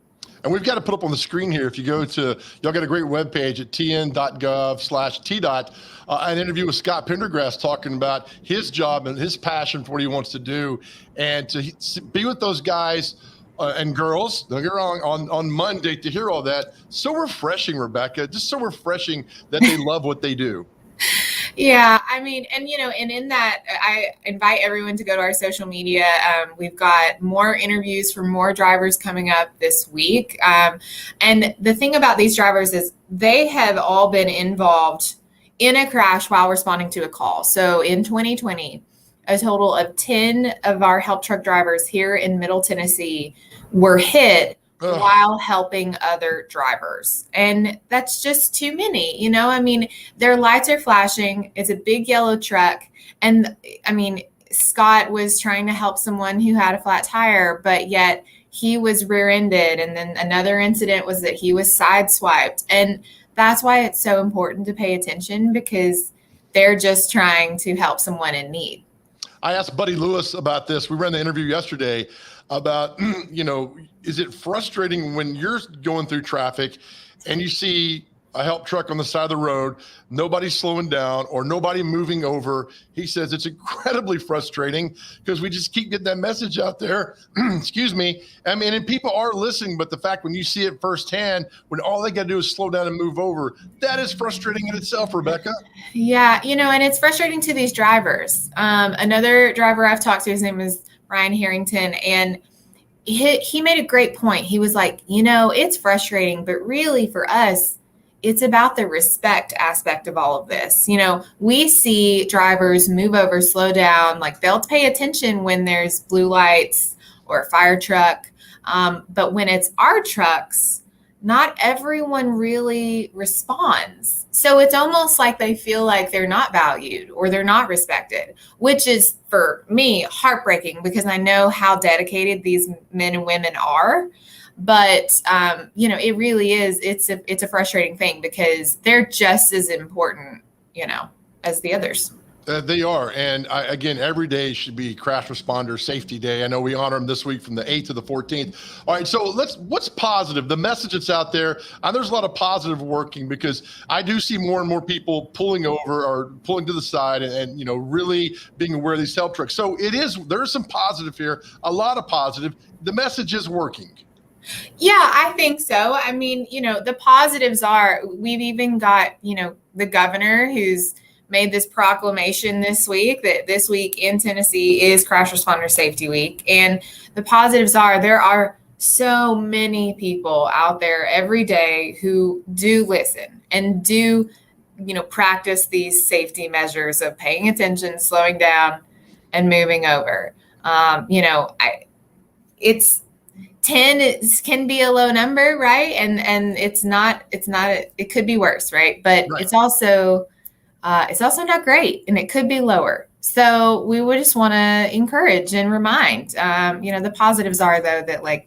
And we've got to put up on the screen here. If you go to, y'all got a great webpage at tn.gov/TDOT, an interview with Scott Pendergrass talking about his job and his passion for what he wants to do. And to be with those guys and girls, don't get wrong, on Monday to hear all that. So refreshing, Rebecca. Just so refreshing that they love what they do. Yeah, I mean, and and in that, I invite everyone to go to our social media. We've got more interviews from more drivers coming up this week. And the thing about these drivers is they have all been involved in a crash while responding to a call. So in 2020, a total of 10 of our help truck drivers here in Middle Tennessee were hit while helping other drivers. And that's just too many, I mean, their lights are flashing. It's a big yellow truck. And I mean, Scott was trying to help someone who had a flat tire, but yet he was rear-ended. And then another incident was that he was sideswiped. And that's why it's so important to pay attention, because they're just trying to help someone in need. I asked Buddy Lewis about this. We ran the interview yesterday about, is it frustrating when you're going through traffic and you see a help truck on the side of the road, nobody slowing down or nobody moving over? He says it's incredibly frustrating because we just keep getting that message out there. Excuse me. I mean, and people are listening, but the fact when you see it firsthand, when all they got to do is slow down and move over, that is frustrating in itself, Rebecca. Yeah, and it's frustrating to these drivers. Another driver I've talked to, his name is Ryan Harrington, and he made a great point. He was like, it's frustrating, but really for us, it's about the respect aspect of all of this. We see drivers move over, slow down, like they'll pay attention when there's blue lights or a fire truck. But when it's our trucks, not everyone really responds. So it's almost like they feel like they're not valued or they're not respected, which is, for me, heartbreaking, because I know how dedicated these men and women are. But, it really is, it's a frustrating thing because they're just as important, as the others. They are. And again, every day should be Crash Responder Safety Day. I know we honor them this week from the 8th to the 14th. All right, so what's positive? The message that's out there, and there's a lot of positive working, because I do see more and more people pulling over or pulling to the side and really being aware of these help trucks. So there's some positive here, a lot of positive. The message is working. Yeah, I think so. I mean, the positives are, we've even got, the governor who's made this proclamation this week that this week in Tennessee is Crash Responder Safety Week. And the positives are, there are so many people out there every day who do listen and do, practice these safety measures of paying attention, slowing down, and moving over. 10 can be a low number, right? And it could be worse, right? But right. It's also not great, and it could be lower. So we would just want to encourage and remind, the positives are, though, that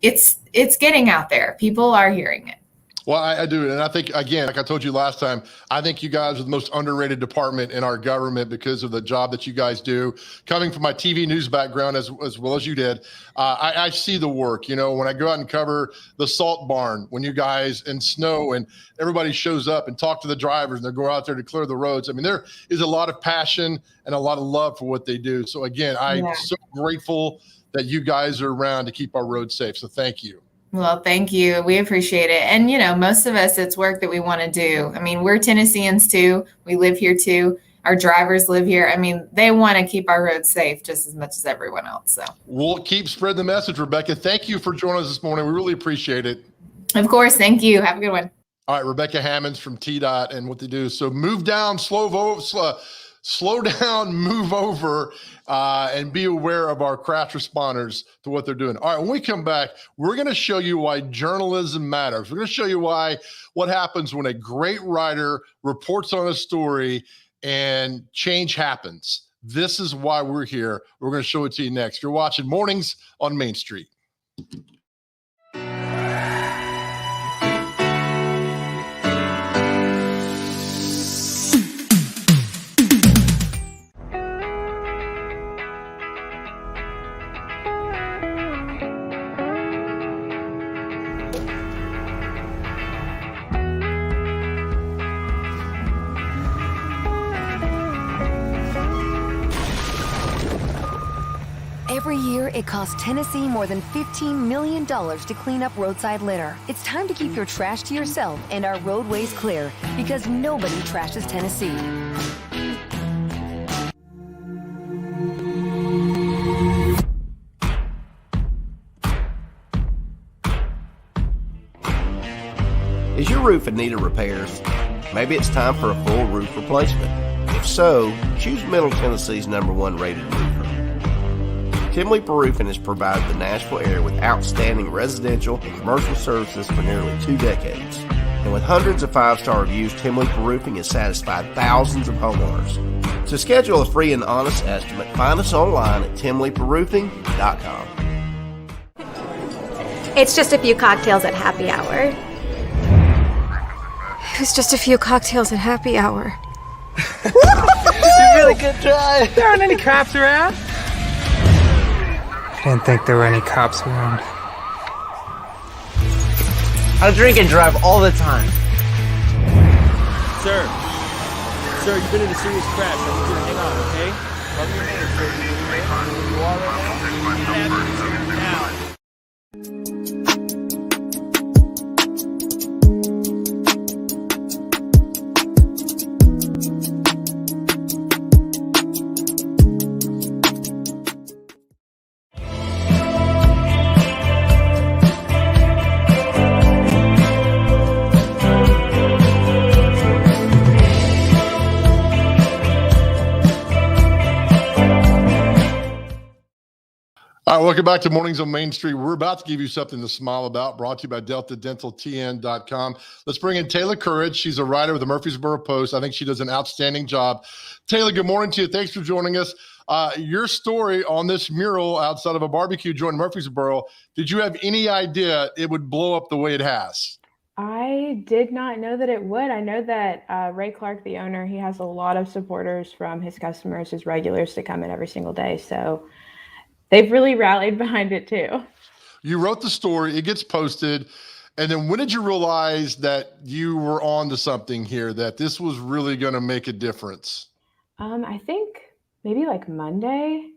it's getting out there. People are hearing it. Well, I do. And I think, again, like I told you last time, I think you guys are the most underrated department in our government because of the job that you guys do. Coming from my TV news background as well as you did, I see the work. When I go out and cover the salt barn, when you guys in snow and everybody shows up and talk to the drivers and they go out there to clear the roads. I mean, there is a lot of passion and a lot of love for what they do. So, again, I'm so grateful that you guys are around to keep our roads safe. So thank you. Well, thank you. We appreciate it. And, most of us, it's work that we want to do. I mean, we're Tennesseans too. We live here too. Our drivers live here. I mean, they want to keep our roads safe just as much as everyone else. So we'll keep spreading the message, Rebecca. Thank you for joining us this morning. We really appreciate it. Of course. Thank you. Have a good one. All right. Rebecca Hammonds from TDOT and what they do. So move down, slow down, move over, and be aware of our crash responders to what they're doing. All right, when we come back, we're going to show you why journalism matters. We're going to show you what happens when a great writer reports on a story and change happens. This is why we're here. We're going to show it to you next. You're watching Mornings on Main Street. Every year, it costs Tennessee more than $15 million to clean up roadside litter. It's time to keep your trash to yourself and our roadways clear, because nobody trashes Tennessee. Is your roof in need of repairs? Maybe it's time for a full roof replacement. If so, choose Middle Tennessee's #1 rated roofer. Tim Leeper Roofing has provided the Nashville area with outstanding residential and commercial services for nearly 2 decades. And with hundreds of 5-star reviews, Tim Leeper Roofing has satisfied thousands of homeowners. To schedule a free and honest estimate, find us online at timleeperroofing.com. It's just a few cocktails at happy hour. It's just a few cocktails at happy hour. You really good try. There aren't any cops around. I didn't think there were any cops around. I drink and drive all the time. Sir, you've been in a serious crash. I need you to hang on, okay? Love your name, sir. You are right now? All right, welcome back to Mornings on Main Street. We're about to give you something to smile about, brought to you by DeltaDentalTN.com. Let's bring in Taylor Courage. She's a writer with the Murfreesboro Post. I think she does an outstanding job. Taylor, good morning to you. Thanks for joining us. Your story on this mural outside of a barbecue joint in Murfreesboro, did you have any idea it would blow up the way it has? I did not know that it would. I know that Ray Clark, the owner, he has a lot of supporters from his customers, his regulars that come in every single day. So they've really rallied behind it too. You wrote the story, it gets posted. And then when did you realize that you were on to something here, that this was really going to make a difference? I think maybe like Monday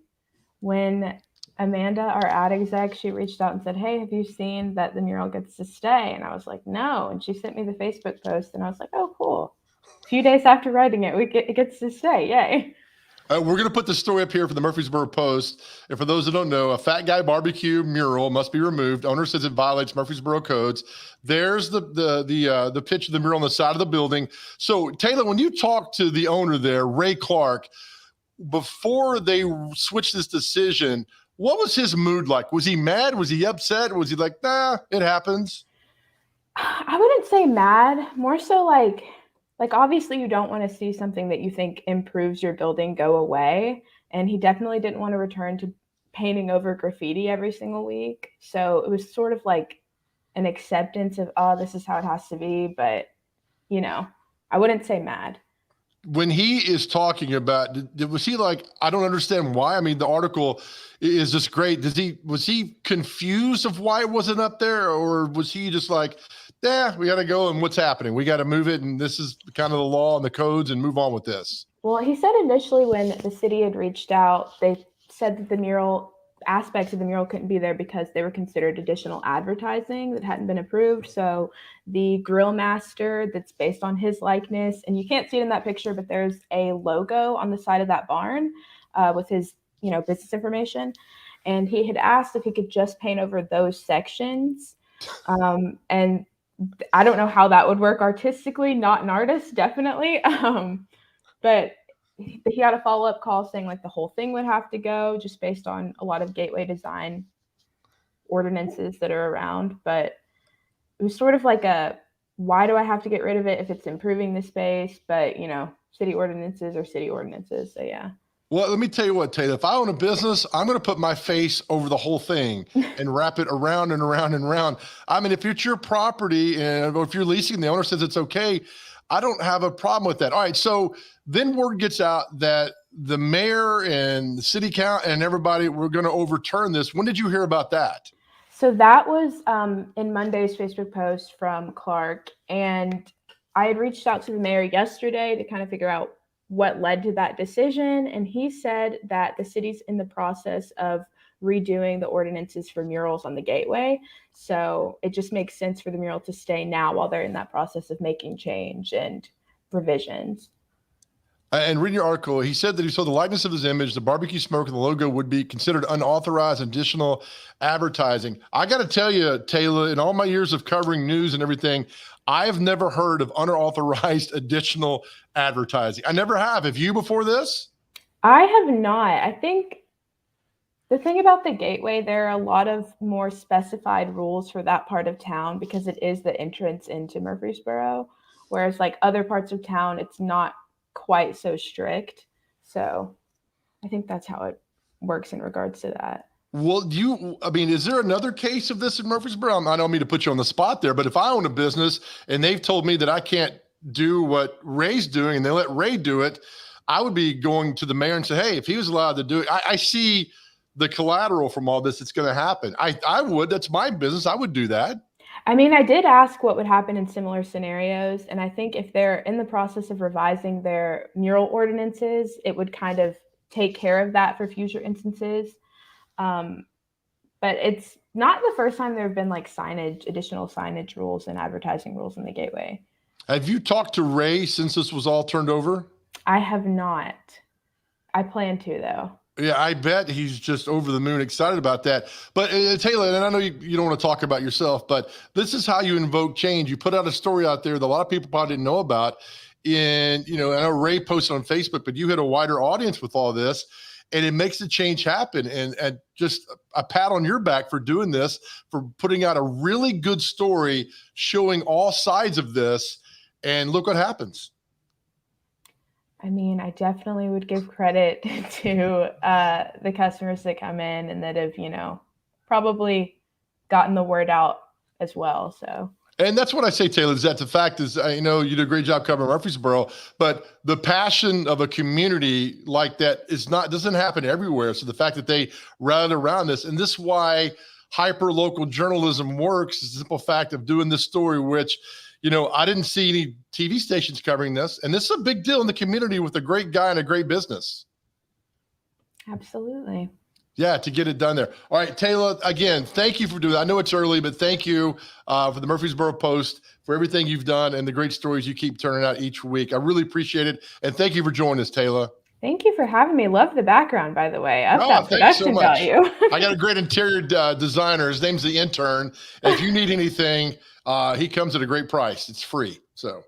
when Amanda, our ad exec, she reached out and said, "Hey, have you seen that the mural gets to stay?" And I was like, "No." And she sent me the Facebook post and I was like, "Oh, cool." A few days after writing it, it gets to stay. Yay. We're going to put the story up here for the Murfreesboro Post. And for those that don't know, a fat guy barbecue mural must be removed. Owner says it violates Murfreesboro codes. There's the picture of the mural on the side of the building. So, Taylor, when you talked to the owner there, Ray Clark, before they switched this decision, what was his mood like? Was he mad? Was he upset? Was he like, nah, it happens? I wouldn't say mad, more so like obviously you don't want to see something that you think improves your building go away. And he definitely didn't want to return to painting over graffiti every single week. So it was sort of like an acceptance of, oh, this is how it has to be. But, you know, I wouldn't say mad. When he is talking about, was he like, I don't understand why? I mean, the article is just great. Was he confused of why it wasn't up there? Or was he just like, yeah, we got to go and what's happening? We got to move it. And this is kind of the law and the codes and move on with this. Well, he said initially when the city had reached out, they said that the mural aspects of the mural couldn't be there because they were considered additional advertising that hadn't been approved. So the grill master that's based on his likeness, and you can't see it in that picture, but there's a logo on the side of that barn with his, business information. And he had asked if he could just paint over those sections. And I don't know how that would work artistically, not an artist, definitely. But he got a follow-up call saying like the whole thing would have to go just based on a lot of gateway design ordinances that are around. But it was sort of like why do I have to get rid of it if it's improving the space? But, city ordinances are city ordinances. So, yeah. Well, let me tell you what, Taylor, if I own a business, I'm going to put my face over the whole thing and wrap it around and around and around. I mean, if it's your property and if you're leasing, the owner says it's okay, I don't have a problem with that. All right. So then word gets out that the mayor and the city council and everybody, we're going to overturn this. When did you hear about that? So that was in Monday's Facebook post from Clark. And I had reached out to the mayor yesterday to kind of figure out what led to that decision. And he said that the city's in the process of redoing the ordinances for murals on the gateway. So it just makes sense for the mural to stay now while they're in that process of making change and revisions. And reading your article, he said that he saw the likeness of his image, the barbecue smoke, and the logo would be considered unauthorized additional advertising. I got to tell you, Taylor, in all my years of covering news and everything, I have never heard of unauthorized additional advertising. I never have. Have you before this? I have not. I think the thing about the gateway, there are a lot of more specified rules for that part of town because it is the entrance into Murfreesboro, whereas like other parts of town, it's not quite so strict. So I think that's how it works in regards to that. Well, is there another case of this in Murfreesboro? I don't mean to put you on the spot there, but if I own a business and they've told me that I can't do what Ray's doing and they let Ray do it, I would be going to the mayor and say, hey, if he was allowed to do it, I see the collateral from all this that's going to happen. I would. That's my business. I would do that. I mean, I did ask what would happen in similar scenarios, and I think if they're in the process of revising their mural ordinances, it would kind of take care of that for future instances. But it's not the first time there have been like additional signage rules and advertising rules in the gateway. Have you talked to Ray since this was all turned over? I have not. I plan to, though. Yeah, I bet he's just over the moon excited about that. But Taylor, and I know you don't want to talk about yourself, but this is how you invoke change. You put out a story out there that a lot of people probably didn't know about. And, I know Ray posted on Facebook, but you had a wider audience with all this, and it makes the change happen. And just a pat on your back for doing this, for putting out a really good story showing all sides of this. And look what happens. I mean, I definitely would give credit to the customers that come in and that have, probably gotten the word out as well. So. And that's what I say, Taylor, is that the fact is, you did a great job covering Murfreesboro, but the passion of a community like that doesn't happen everywhere. So the fact that they rallied around this, and this is why hyper-local journalism works, is the simple fact of doing this story, which, I didn't see any TV stations covering this, and this is a big deal in the community with a great guy and a great business. Absolutely. Yeah, to get it done there. All right, Taylor, again, thank you for doing that. I know it's early, but thank you for the Murfreesboro Post, for everything you've done and the great stories you keep turning out each week. I really appreciate it, and thank you for joining us, Taylor. Thank you for having me. Love the background, by the way. Up that production value. I got a great interior designer. His name's The Intern. And if you need anything, he comes at a great price. It's free. So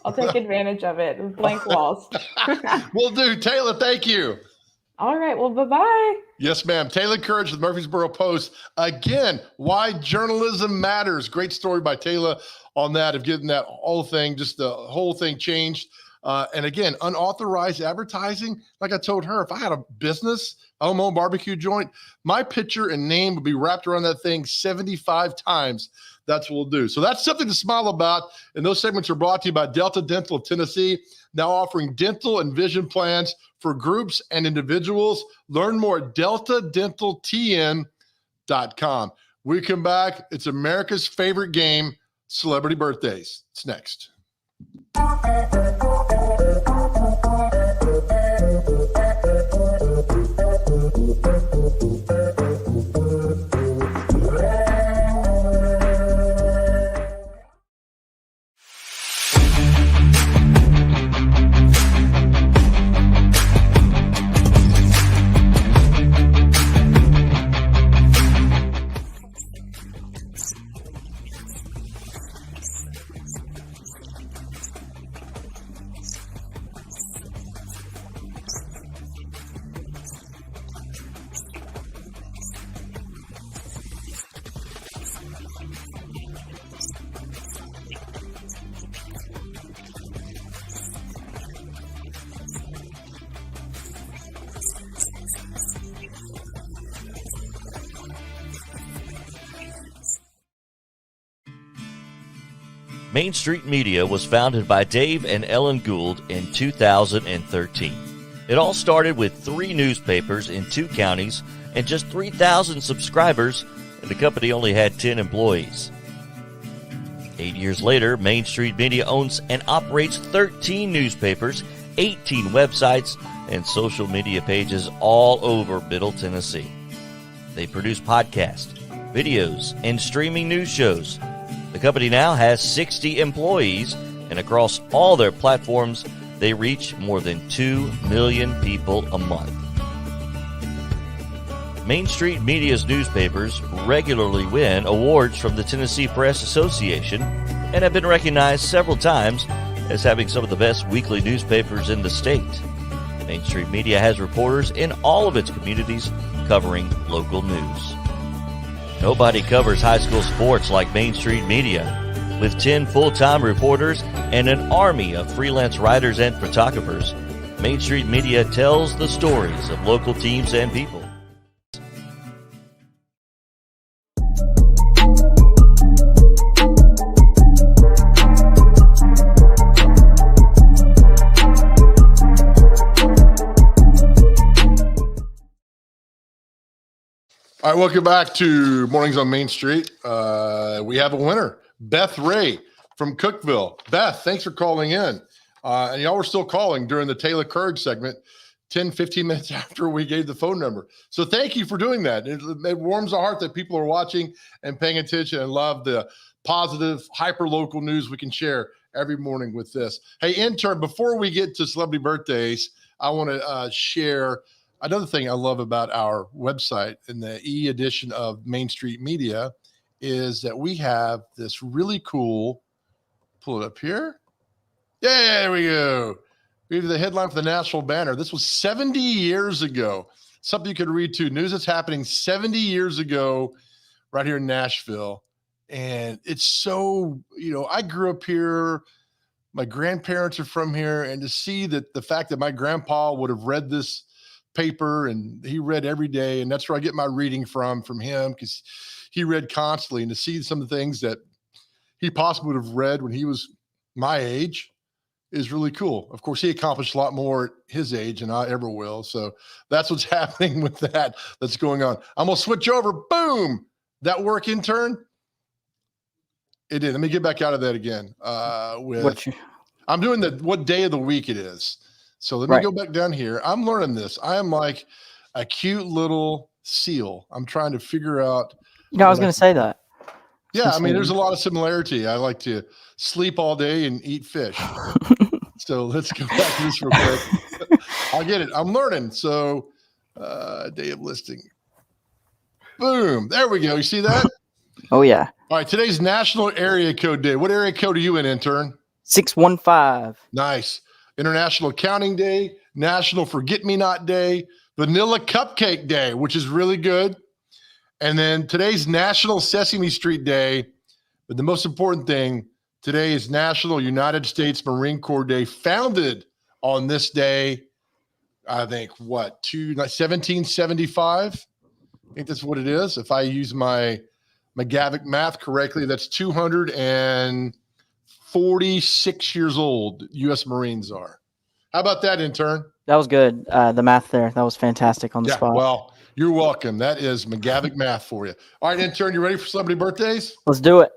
I'll take advantage of it. Blank walls. Will do. Taylor, thank you. All right. Well, bye-bye. Yes, ma'am. Taylor Courage with Murfreesboro Post. Again, why journalism matters. Great story by Taylor on that, of getting that whole thing, just the whole thing changed. And again, unauthorized advertising, like I told her, if I had a business, a home barbecue joint, my picture and name would be wrapped around that thing 75 times. That's what we'll do. So that's something to smile about. And those segments are brought to you by Delta Dental of Tennessee, now offering dental and vision plans for groups and individuals. Learn more at deltadentaltn.com. We come back. It's America's favorite game, Celebrity Birthdays. It's next. Main Street Media was founded by Dave and Ellen Gould in 2013. It all started with 3 newspapers in 2 counties and just 3,000 subscribers, and the company only had 10 employees. 8 years later, Main Street Media owns and operates 13 newspapers, 18 websites, and social media pages all over Middle Tennessee. They produce podcasts, videos, and streaming news shows. The company now has 60 employees, and across all their platforms, they reach more than 2 million people a month. Main Street Media's newspapers regularly win awards from the Tennessee Press Association and have been recognized several times as having some of the best weekly newspapers in the state. Main Street Media has reporters in all of its communities covering local news. Nobody covers high school sports like Main Street Media. With 10 full-time reporters and an army of freelance writers and photographers, Main Street Media tells the stories of local teams and people. All right, welcome back to Mornings on Main Street. We have a winner, Beth Ray from Cookeville. Beth, thanks for calling in. And y'all were still calling during the Taylor Courage segment 10, 15 minutes after we gave the phone number. So thank you for doing that. It warms our heart that people are watching and paying attention and love the positive, hyper-local news we can share every morning with this. Hey, intern, before we get to celebrity birthdays, I want to share another thing I love about our website in the edition of Main Street Media is that we have this really cool, pull it up here. Yeah, there we go. We have the headline for the national banner. This was 70 years ago. Something you could read too. News that's happening 70 years ago right here in Nashville. And it's so, I grew up here. My grandparents are from here. And to see that the fact that my grandpa would have read this paper and he read every day, and that's where I get my reading from him, because he read constantly, and to see some of the things that he possibly would have read when he was my age is really cool. Of course, he accomplished a lot more at his age than I ever will. So that's what's happening with that's going on. I'm gonna switch over. Boom. That work, intern? It did. Let me get back out of that again. I'm doing what day of the week it is. So let me go back down here. I'm learning this. I am like a cute little seal. I'm trying to figure out. I was going to say that. Yeah, I mean, there's a lot of similarity. I like to sleep all day and eat fish. So let's go back to this real quick. I'll get it. I'm learning. So day of listing. Boom. There we go. You see that? Oh, yeah. All right. Today's National Area Code Day. What area code are you in, intern? 615. Nice. International Accounting Day, National Forget-Me-Not Day, Vanilla Cupcake Day, which is really good. And then today's National Sesame Street Day. But the most important thing, today is National United States Marine Corps Day, founded on this day, I think, 1775? I think that's what it is. If I use my McGavick math correctly, that's 246 years old, U.S. Marines are. How about that, intern? That was good. The math there, that was fantastic on the spot. Well, you're welcome. That is McGavick math for you. All right, intern, you ready for celebrity birthdays? Let's do it.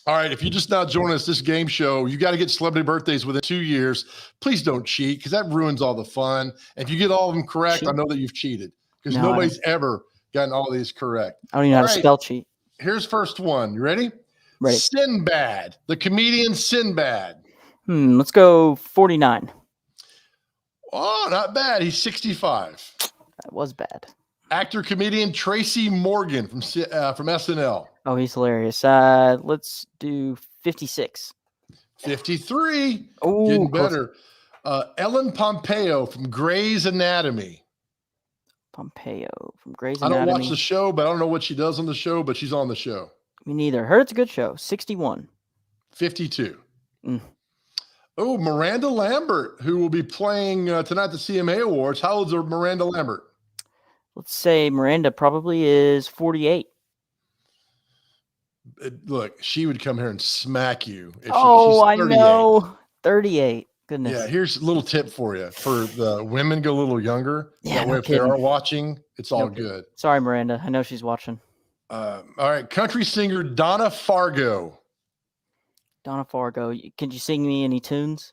All right, if you just now join us, this game show, you got to get celebrity birthdays within 2 years. Please don't cheat, because that ruins all the fun. And if you get all of them correct, I know that you've cheated, because nobody's ever gotten all these correct. I don't even know how to spell cheat. Here's first one. You ready? Ready. Sinbad, the comedian Sinbad. Let's go 49. Oh, not bad. He's 65. That was bad. Actor, comedian Tracy Morgan from SNL. Oh, he's hilarious. Let's do 56. 53. Oh, getting better. Ellen Pompeo from Grey's Anatomy. Pompeo from Grey's I Anatomy. don't watch the show, but I don't know what she does on the show, but she's on the show. Me neither. Heard it's a good show. 61. 52. Oh, Miranda Lambert, who will be playing tonight at the CMA Awards. How old is Miranda Lambert? Let's say Miranda probably is 48. Look, she would come here and smack you. If she's I know. 38. Goodness. Yeah, here's a little tip for you. For the women, go a little younger. Yeah, that way, if they are watching, it's all good. Sorry, Miranda. I know she's watching. All right, country singer Donna Fargo. Donna Fargo. Could you sing me any tunes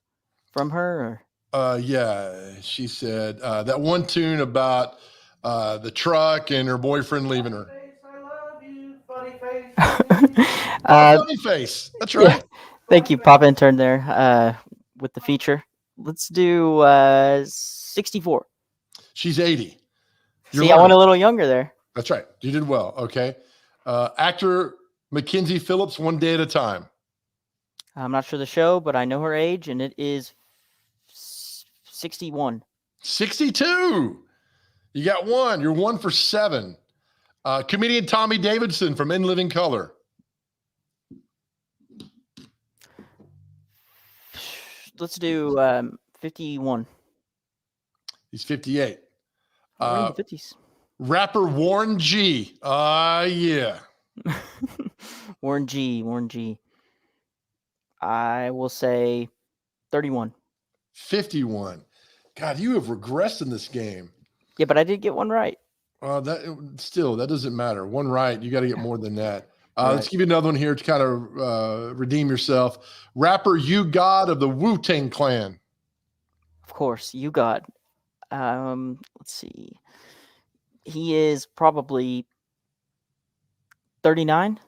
from her? Or? Yeah, she said that one tune about the truck and her boyfriend leaving her. Funny face. That's right. Yeah. Thank you, Pop Intern there with the feature. Let's do 64. She's 80. See, I went a little younger there. That's right. You did well. Okay. Actor Mackenzie Phillips, One Day at a Time. I'm not sure the show, but I know her age, and it is 61. 62. You got one. You're 1 for 7. Comedian Tommy Davidson from In Living Color. Let's do 51. He's 58. Already in the 50s. Rapper Warren G. Yeah. Warren G. I will say 31. 51. God, you have regressed in this game. Yeah, but I did get one right. That doesn't matter. One right. You got to get more than that. Right. Let's give you another one here to kind of redeem yourself. Rapper You God of the Wu-Tang Clan. Of course, you got. Let's see. He is probably 39.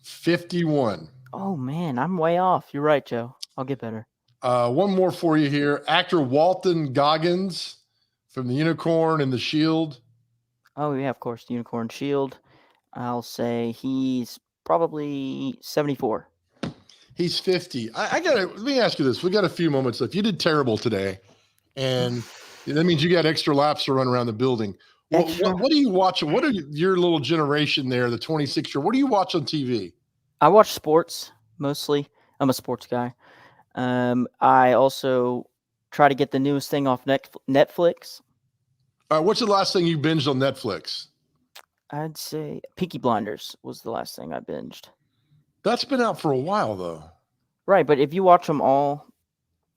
51. Oh man, I'm way off. You're right, Joe. I'll get better. One more for you here. Actor Walton Goggins from The Unicorn and the Shield. Oh yeah, of course, Unicorn Shield. I'll say he's probably 74. He's 50. Let me ask you this. We got a few moments left. You did terrible today, and that means you got extra laps to run around the building. What do you watch? What are your little generation there, the 26-year? What do you watch on TV? I watch sports mostly. I'm a sports guy. I also try to get the newest thing off Netflix. All right, what's the last thing you binged on Netflix? I'd say Peaky Blinders was the last thing I binged. That's been out for a while, though. Right, but if you watch them all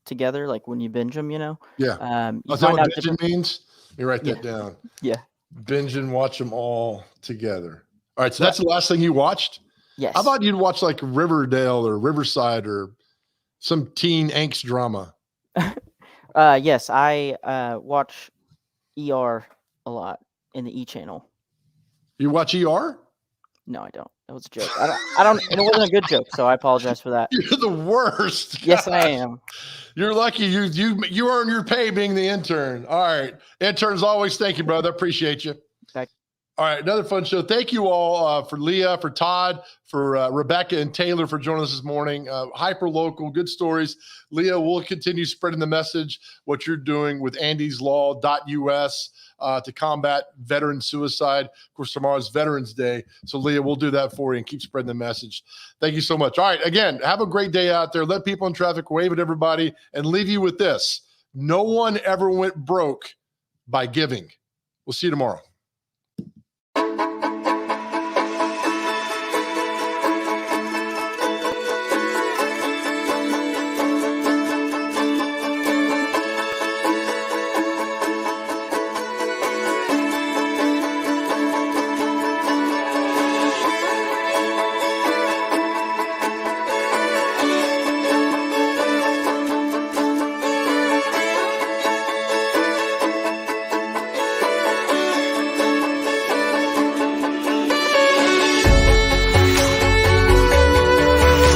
together, like when you binge them, Yeah. you Is that find what out binging means? Let me write that down. Yeah. Binge and watch them all together. All right, so that's the last thing you watched? Yes. How about you'd watch like Riverdale or Riverside or some teen angst drama? Yes, I watch ER a lot in the E channel. You watch ER? No, I don't. That was a joke. I don't. It wasn't a good joke, so I apologize for that. You're the worst. Yes, God. I am. You're lucky you earn your pay being the intern. All right. Interns, always thank you, brother. Appreciate you. Thank All right, another fun show. Thank you all for Leah, for Todd, for Rebecca and Taylor for joining us this morning. Hyper local, good stories. Leah, we'll continue spreading the message, what you're doing with andyslaw.us to combat veteran suicide. Of course, tomorrow's Veterans Day. So, Leah, we'll do that for you and keep spreading the message. Thank you so much. All right, again, have a great day out there. Let people in traffic wave at everybody and leave you with this. No one ever went broke by giving. We'll see you tomorrow.